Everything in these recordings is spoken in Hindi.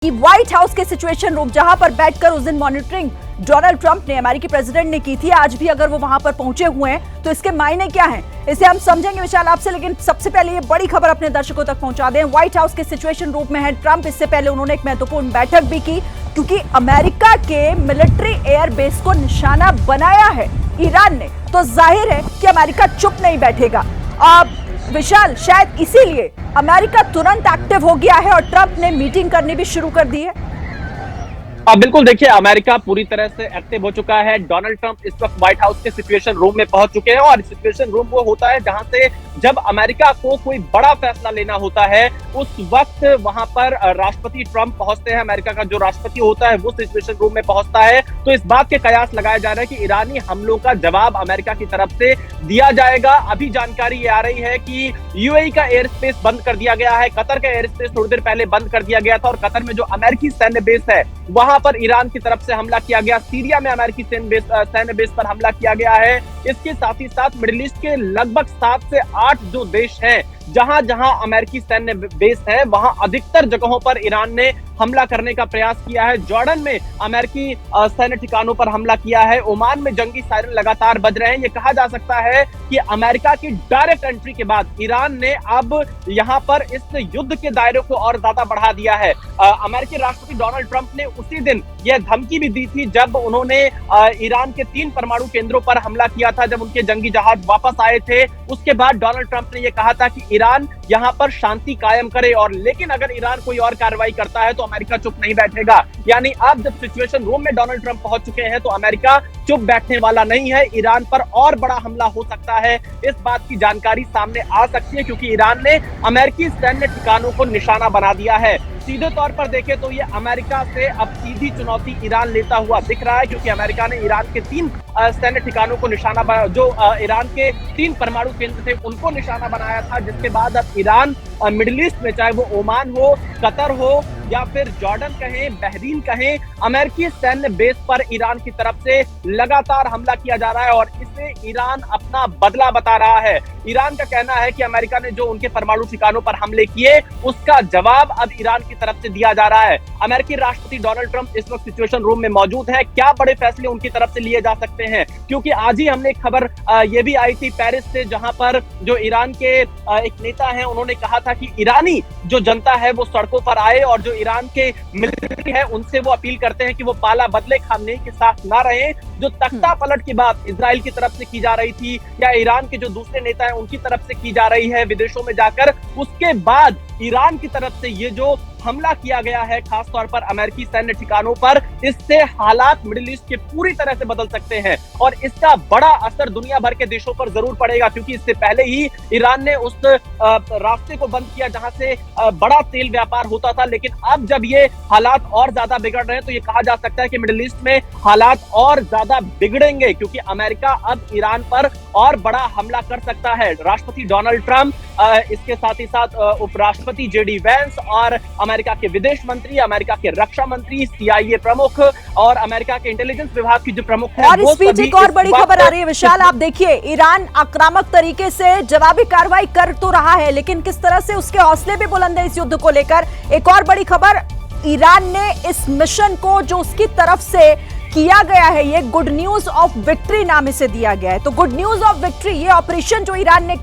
कि व्हाइट हाउस के सिचुएशन रूम जहां पर बैठकर उस दिन मॉनिटरिंग डोनाल्ड ट्रंप ने, अमेरिकी प्रेसिडेंट ने की थी, आज भी अगर वो वहां पर पहुंचे हुए हैं तो इसके मायने क्या हैं, इसे हम समझेंगे विशाल आपसे। लेकिन सबसे पहले ये बड़ी खबर अपने दर्शकों तक पहुंचा दें। व्हाइट हाउस के सिचुएशन रूम में है ट्रंप। इससे पहले उन्होंने एक महत्वपूर्ण बैठक भी की क्योंकि अमेरिका के मिलिट्री एयरबेस को निशाना बनाया है ईरान ने, तो जाहिर है कि अमेरिका चुप नहीं बैठेगा। विशाल, शायद इसीलिए अमेरिका तुरंत एक्टिव हो गया है और ट्रंप ने मीटिंग करनी भी शुरू कर दी है। बिल्कुल, देखिए अमेरिका पूरी तरह से एक्टिव हो चुका है। डोनाल्ड ट्रंप इस वक्त व्हाइट हाउस के सिचुएशन रूम में पहुंच चुके हैं और सिचुएशन रूम वो होता है जहां से जब अमेरिका को कोई बड़ा फैसला लेना होता है उस वक्त वहां पर राष्ट्रपति ट्रंप पहुंचते हैं। अमेरिका का जो राष्ट्रपति होता है वो सिचुएशन रूम में पहुंचता है। तो इस बात के कयास लगाया जा रहा है कि ईरानी हमलों का जवाब अमेरिका की तरफ से दिया जाएगा। अभी जानकारी ये आ रही है कि यूएई का एयर स्पेस बंद कर दिया गया है, कतर का एयर स्पेस थोड़ी देर पहले बंद कर दिया गया था और कतर में जो अमेरिकी सैन्य बेस है वहां पर ईरान की तरफ से हमला किया गया। सीरिया में अमेरिकी सैन्य बेस पर हमला किया गया है। इसके साथ ही साथ मिडिल ईस्ट के लगभग 7 से 8 जो देश हैं जहां जहां अमेरिकी सैन्य बेस है वहां अधिकतर जगहों पर ईरान ने हमला करने का प्रयास किया है। जॉर्डन में अमेरिकी सैन्य ठिकानों पर हमला किया है। ओमान में जंगी सायरन लगातार बज रहे हैं। ये कहा जा सकता है कि अमेरिका की डायरेक्ट एंट्री के बाद ईरान ने अब यहां पर इस युद्ध के दायरे को और ज्यादा बढ़ा दिया है। अमेरिकी राष्ट्रपति डोनाल्ड ट्रंप ने उसी दिन यह धमकी भी दी थी जब उन्होंने ईरान के 3 परमाणु केंद्रों पर हमला किया था, जब उनके जंगी जहाज वापस आए थे। उसके बाद डोनाल्ड ट्रंप ने यह कहा था कि ईरान यहां पर शांति कायम करे और लेकिन अगर ईरान कोई और कार्रवाई करता है तो अमेरिका चुप नहीं बैठेगा। यानी अब जब सिचुएशन रूम में डोनाल्ड ट्रंप पहुंच चुके हैं तो अमेरिका चुप बैठने वाला नहीं है। ईरान पर और बड़ा हमला हो सकता है, इस बात की जानकारी सामने आ सकती है क्योंकि ईरान ने अमेरिकी सैन्य ठिकानों को निशाना बना दिया है। सीधे तौर पर देखें तो ये अमेरिका से अब सीधी चुनौती ईरान लेता हुआ दिख रहा है क्योंकि अमेरिका ने ईरान के 3 सैन्य ठिकानों को निशाना जो ईरान के 3 परमाणु केंद्र थे उनको निशाना बनाया था, जिसके बाद अब ईरान मिडिल ईस्ट में, चाहे वो ओमान हो, कतर हो या फिर जॉर्डन कहें, बहरीन कहें, अमेरिकी सैन्य बेस पर ईरान की तरफ से लगातार हमला किया जा रहा है और इसे ईरान अपना बदला बता रहा है। ईरान का कहना है कि अमेरिका ने जो उनके परमाणु ठिकानों पर हमले किए उसका जवाब अब ईरान की तरफ से दिया जा रहा है। अमेरिकी राष्ट्रपति डोनाल्ड ट्रंप इस वक्त सिचुएशन रूम में मौजूद है। क्या बड़े फैसले उनकी तरफ से लिए जा सकते हैं, क्योंकि आज ही हमने एक खबर ये भी आई थी पेरिस से, जहां पर जो ईरान के एक नेता हैं उन्होंने कहा था कि ईरानी जो जनता है वो सड़कों पर आए और जो ईरान के मिलिट्री है उनसे वो अपील करते हैं कि वो पाला बदले खामनेई के साथ ना रहे। जो तख्ता पलट की बात इजराइल की तरफ से की जा रही थी या ईरान के जो दूसरे नेता हैं उनकी तरफ से की जा रही है विदेशों में जाकर, उसके बाद ईरान की तरफ से ये जो हमला किया गया है खासतौर पर अमेरिकी सैन्य ठिकानों पर, इससे हालात मिडिल ईस्ट के पूरी तरह से बदल सकते हैं और इसका बड़ा असर दुनिया भर के देशों पर जरूर पड़ेगा क्योंकि इससे पहले ही ईरान ने उस रास्ते को बंद किया जहां से बड़ा तेल व्यापार होता था। लेकिन अब जब ये हालात और ज्यादा बिगड़ रहे हैं तो ये कहा जा सकता है कि मिडिल ईस्ट में हालात और ज्यादा बिगड़ेंगे क्योंकि अमेरिका अब ईरान पर और बड़ा हमला कर सकता है। राष्ट्रपति डोनाल्ड ट्रंप, इसके साथ ही साथ उपराष्ट्रपति जेडी वेंस और अमेरिका के विदेश मंत्री, अमेरिका के रक्षा मंत्री, सीआईए प्रमुख और अमेरिका के इंटेलिजेंस विभाग की जो प्रमुख है, और इस बीच एक और बड़ी खबर आ रही है विशाल, आप देखिए ईरान आक्रामक तरीके से जवाबी कार्रवाई कर तो रहा है लेकिन किस तरह से उसके हौसले भी बुलंद है इस युद्ध को लेकर। एक और बड़ी खबर, ईरान ने इस मिशन को जो उसकी तरफ से किया गया है ये गुड न्यूज ऑफ विक्ट्री नाम इसे दिया गया है। तो गुड न्यूज ऑफ विक्ट्री ये ऑपरेशन जो ईरान ने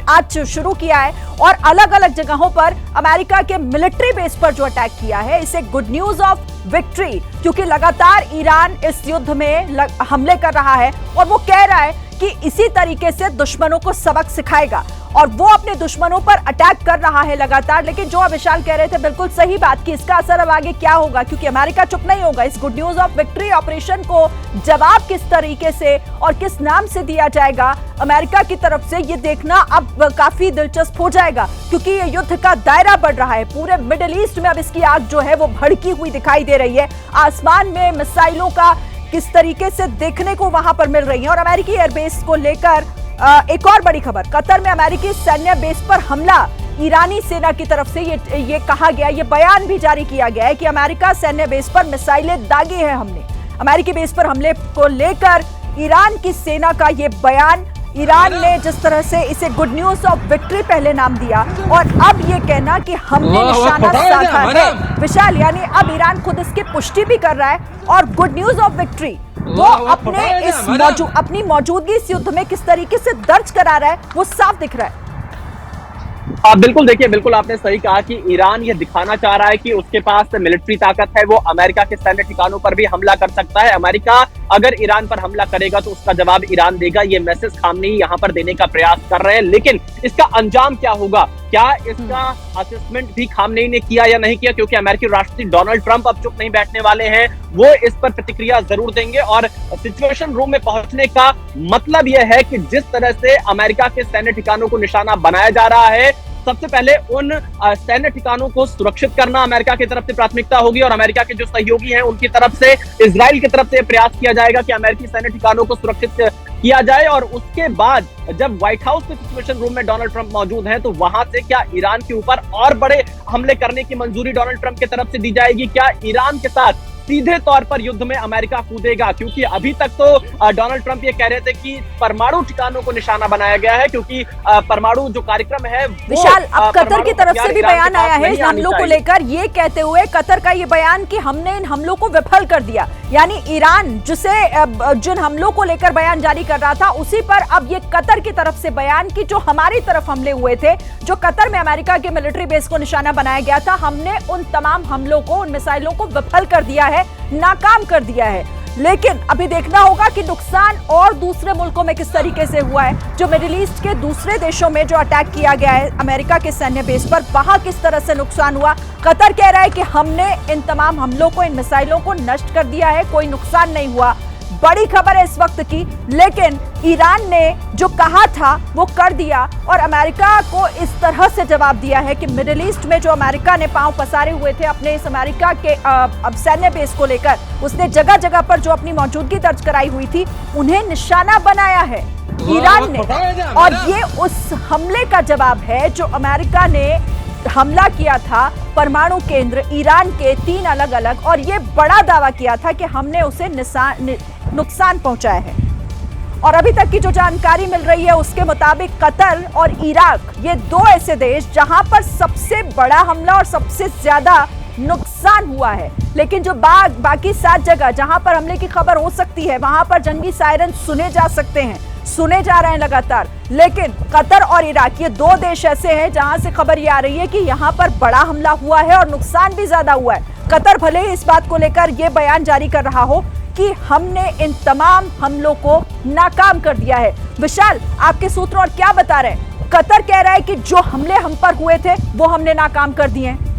आज शुरू किया है और अलग अलग जगहों पर अमेरिका के मिलिट्री बेस पर जो अटैक किया है, इसे गुड न्यूज ऑफ विक्ट्री, क्योंकि लगातार ईरान इस युद्ध में हमले कर रहा है और वो कह रहा है कि इसी तरीके से दुश्मनों को सबक सिखाएगा और वो अपने दुश्मनों पर अटैक कर रहा है लगातार। लेकिन जो विशाल कह रहे थे बिल्कुल सही बात कि इसका असर अब आगे क्या होगा, क्योंकि अमेरिका चुप नहीं होगा। इस good news of victory operation को जवाब किस तरीके से और किस नाम से दिया जाएगा अमेरिका की तरफ से, ये देखना अब काफी दिलचस्प हो जाएगा क्योंकि ये युद्ध का दायरा बढ़ रहा है। पूरे मिडिल ईस्ट में अब इसकी आग जो है वो भड़की हुई दिखाई दे रही है। आसमान में मिसाइलों का किस तरीके से देखने को वहां पर मिल रही है। और अमेरिकी एयरबेस को लेकर एक और बड़ी खबर, कतर में अमेरिकी सैन्य बेस पर हमला, ईरानी सेना की तरफ से ये कहा गया, ये बयान भी जारी किया गया है कि अमेरिका सैन्य बेस पर मिसाइलें दागी है हमने। अमेरिकी बेस पर हमले को लेकर ईरान की सेना का ये बयान ईरान ने जिस तरह से इसे गुड न्यूज ऑफ विक्ट्री पहले नाम दिया और अब ये कहना कि हमने निशाना साधा है विशाल, यानी अब ईरान खुद इसकी पुष्टि भी कर रहा है और गुड न्यूज ऑफ विक्ट्री वो अपनी मौजूदगी इस युद्ध में किस तरीके से दर्ज करा रहा है वो साफ दिख रहा है। बिल्कुल देखिए, बिल्कुल आपने सही कहा कि ईरान ये दिखाना चाह रहा है कि उसके पास मिलिट्री ताकत है, वो अमेरिका के सैन्य ठिकानों पर भी हमला कर सकता है। अमेरिका अगर ईरान पर हमला करेगा तो उसका जवाब ईरान देगा। ये मैसेज खामनेई यहाँ पर देने का प्रयास कर रहे हैं, लेकिन इसका अंजाम क्या होगा, क्या इसका असेसमेंट भी खामनेई ने किया या नहीं किया, क्योंकि अमेरिकी राष्ट्रपति डोनाल्ड ट्रंप अब चुप नहीं बैठने वाले हैं, वो इस पर प्रतिक्रिया जरूर देंगे। और सिचुएशन रूम में पहुंचने का मतलब यह है कि जिस तरह से अमेरिका के सैन्य ठिकानों को निशाना बनाया जा रहा है, सबसे पहले उन सैन्य ठिकानों को सुरक्षित करना अमेरिका की तरफ से प्राथमिकता होगी और अमेरिका के जो सहयोगी हैं उनकी तरफ से, इजराइल की तरफ से प्रयास किया जाएगा कि अमेरिकी सैन्य ठिकानों को सुरक्षित किया जाए। और उसके बाद जब व्हाइट हाउस के सिचुएशन रूम में डोनाल्ड ट्रंप मौजूद हैं तो वहां से क्या ईरान के ऊपर और बड़े हमले करने की मंजूरी डोनाल्ड ट्रंप की तरफ से दी जाएगी, क्या ईरान के साथ सीधे तौर पर युद्ध में अमेरिका कूदेगा, क्योंकि अभी तक तो डोनाल्ड ट्रंप ये कह रहे थे कि परमाणु ठिकानों को निशाना बनाया गया है, क्योंकि परमाणु जो कार्यक्रम है विशाल, अब कतर की तरफ से भी बयान आया है इन हमलों को लेकर, ये कहते हुए कतर का ये बयान कि हमने इन हमलों को विफल कर दिया, यानी ईरान जिन हमलों को लेकर बयान जारी कर रहा था उसी पर अब ये कतर की तरफ से बयान कि जो हमारी तरफ हमले हुए थे, जो कतर में अमेरिका के मिलिट्री बेस को निशाना बनाया गया था, हमने उन तमाम हमलों को, उन मिसाइलों को विफल कर दिया है, नाकाम कर दिया है। लेकिन अभी देखना होगा कि नुकसान और दूसरे मुल्कों में किस तरीके से हुआ है, जो मिडिल ईस्ट के दूसरे देशों में जो अटैक किया गया है अमेरिका के सैन्य बेस पर, वहां किस तरह से नुकसान हुआ। कतर कह रहा है कि हमने इन तमाम हमलों को, इन मिसाइलों को नष्ट कर दिया है, कोई नुकसान नहीं हुआ। बड़ी खबर है इस वक्त की, लेकिन ईरान ने जो कहा था वो कर दिया और अमेरिका को इस तरह से जवाब दिया है कि मिडिल ईस्ट में जो अमेरिका ने पांव पसारे हुए थे अपने इस अमेरिका के अब सैन्य बेस को लेकर, उसने जगह जगह पर जो अपनी मौजूदगी दर्ज कराई हुई थी उन्हें निशाना बनाया है ईरान ने, और ये उस हमले का जवाब है जो अमेरिका ने हमला किया था परमाणु केंद्र ईरान के 3 अलग अलग, और ये बड़ा दावा किया था कि हमने उसे नुकसान पहुंचाया है। और अभी तक की जो जानकारी मिल रही है उसके मुताबिक कतर और इराक, ये 2 ऐसे देश जहां पर सबसे बड़ा हमला और सबसे ज्यादा नुकसान हुआ है। लेकिन जो बाकी 7 जगह जहां पर हमले की खबर हो सकती है वहां पर जंगी सायरन सुने जा सकते हैं, सुने जा रहे हैं लगातार। लेकिन कतर और इराक, ये 2 देश ऐसे हैं जहां से खबर ये आ रही है कि यहां पर बड़ा हमला हुआ है और नुकसान भी ज्यादा हुआ है। कतर भले ही इस बात को लेकर ये बयान जारी कर रहा हो कि हमने इन तमाम हमलों को नाकाम कर दिया है। विशाल, आपके सूत्र और क्या बता रहे हैं? कतर कह रहा है कि जो हमले हम पर हुए थे वो हमने नाकाम कर दिए हैं।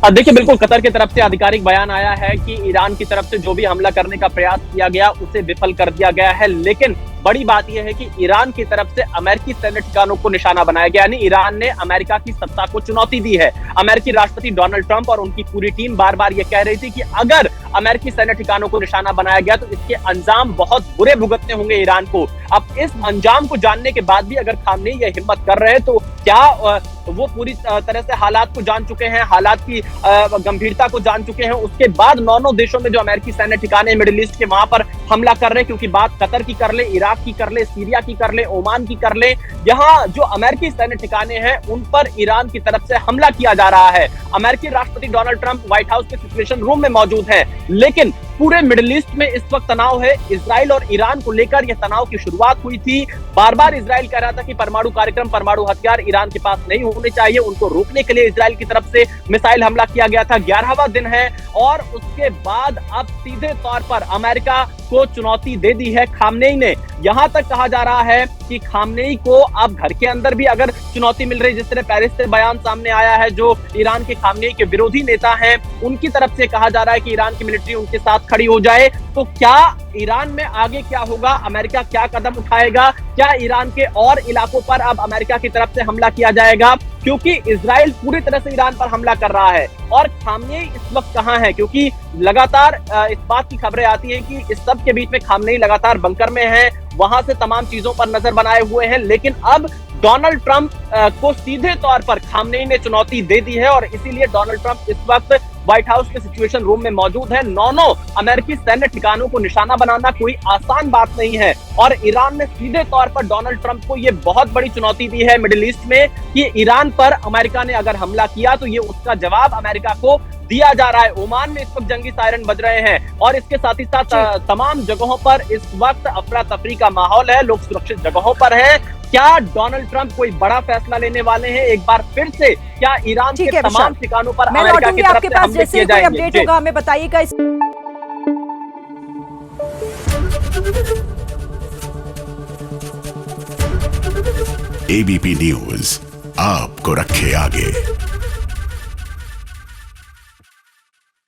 देखिए, बिल्कुल कतर की तरफ से आधिकारिक बयान आया है कि ईरान की तरफ से जो भी हमला करने का प्रयास किया गया उसे विफल कर दिया गया है। लेकिन बड़ी बात यह है कि ईरान की तरफ से अमेरिकी सैन्य ठिकानों को निशाना बनाया गया, यानी ईरान ने अमेरिका की सत्ता को चुनौती दी है। अमेरिकी राष्ट्रपति डोनाल्ड ट्रंप और उनकी पूरी टीम बार बार यह कह रही थी कि अगर अमेरिकी सैन्य ठिकानों को निशाना बनाया गया तो इसके अंजाम बहुत बुरे भुगतने होंगे ईरान को। अब इस अंजाम को जानने के बाद भी अगर खामनेई यह हिम्मत कर रहे हैं तो क्या वो पूरी तरह से हालात को जान चुके हैं, हालात की गंभीरता को जान चुके हैं। उसके बाद 9 देशों में जो अमेरिकी सैन्य ठिकाने मिडिल ईस्ट के वहां पर हमला कर रहे हैं, क्योंकि बात कतर की कर ले, इराक की कर ले, सीरिया की कर ले, ओमान की कर ले, यहाँ जो अमेरिकी सैन्य ठिकाने हैं उन पर ईरान की तरफ से हमला किया जा रहा है। अमेरिकी राष्ट्रपति डोनाल्ड ट्रंप व्हाइट हाउस के सिचुएशन रूम में मौजूद है, लेकिन पूरे मिडिल ईस्ट में इस वक्त तनाव है। इजराइल और ईरान को लेकर यह तनाव की शुरुआत हुई थी। बार बार इजराइल कह रहा था कि परमाणु कार्यक्रम, परमाणु हथियार ईरान के पास नहीं होने चाहिए। उनको रोकने के लिए इजराइल की तरफ से मिसाइल हमला किया गया था। 11वां दिन है और उसके बाद अब सीधे तौर पर अमेरिका को चुनौती दे दी है खामनेई ने। यहां तक कहा जा रहा है कि खामनेई को अब घर के अंदर भी अगर चुनौती मिल रही, जिस तरह पेरिस से बयान सामने आया है, जो ईरान के खामनेई के विरोधी नेता हैं उनकी तरफ से कहा जा रहा है कि ईरान की मिलिट्री उनके साथ खड़ी हो जाए। तो क्या ईरान में आगे क्या होगा, अमेरिका क्या कदम उठाएगा, क्या ईरान के और इलाकों पर अब अमेरिका की तरफ से हमला किया जाएगा, क्योंकि इजराइल पूरी तरह से ईरान पर हमला कर रहा है। और खामनेई इस वक्त कहां है, क्योंकि लगातार इस बात की खबरें आती हैं कि इस सब के बीच में खामनेई लगातार बंकर में है, वहां से तमाम चीजों पर नजर बनाए हुए हैं। लेकिन अब डोनाल्ड ट्रंप को सीधे तौर पर खामनेई ने चुनौती दे दी है और इसीलिए डोनाल्ड ट्रंप इस वक्त व्हाइट हाउस के सिचुएशन रूम में मौजूद है। 9 अमेरिकी सैन्य ठिकानों को निशाना बनाना कोई आसान बात नहीं है और ईरान ने सीधे तौर पर डोनाल्ड ट्रंप को यह बहुत बड़ी चुनौती दी है मिडिल ईस्ट में कि ईरान पर अमेरिका ने अगर हमला किया तो ये उसका जवाब अमेरिका को दिया जा रहा है। ओमान में इस वक्त जंगी सायरन बज रहे हैं और इसके साथ ही साथ तमाम जगहों पर इस वक्त अफरा तफरी का माहौल है, लोग सुरक्षित जगहों पर हैं। क्या डोनाल्ड ट्रंप कोई बड़ा फैसला लेने वाले हैं एक बार फिर से? क्या ईरान के तमाम ठिकानों पर अमेरिका की तरफ से हमले किए जाएंगे? अपडेट होगा हमें बताइएगा। एबीपी न्यूज आपको रखे आगे।